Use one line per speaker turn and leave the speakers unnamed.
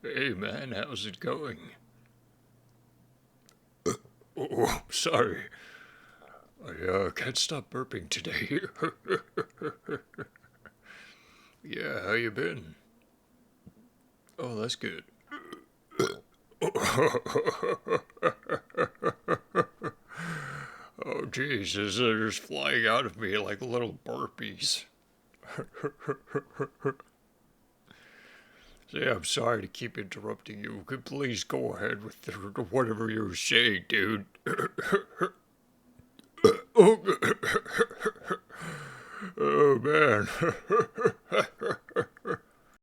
Hey man, how's it going? Oh, sorry. I can't stop burping today. Yeah, how you been? Oh, that's good. Oh, Jesus, they're just flying out of me like little burpees. Say, I'm sorry to keep interrupting you. Could please go ahead with whatever you were saying, dude. Oh, oh man.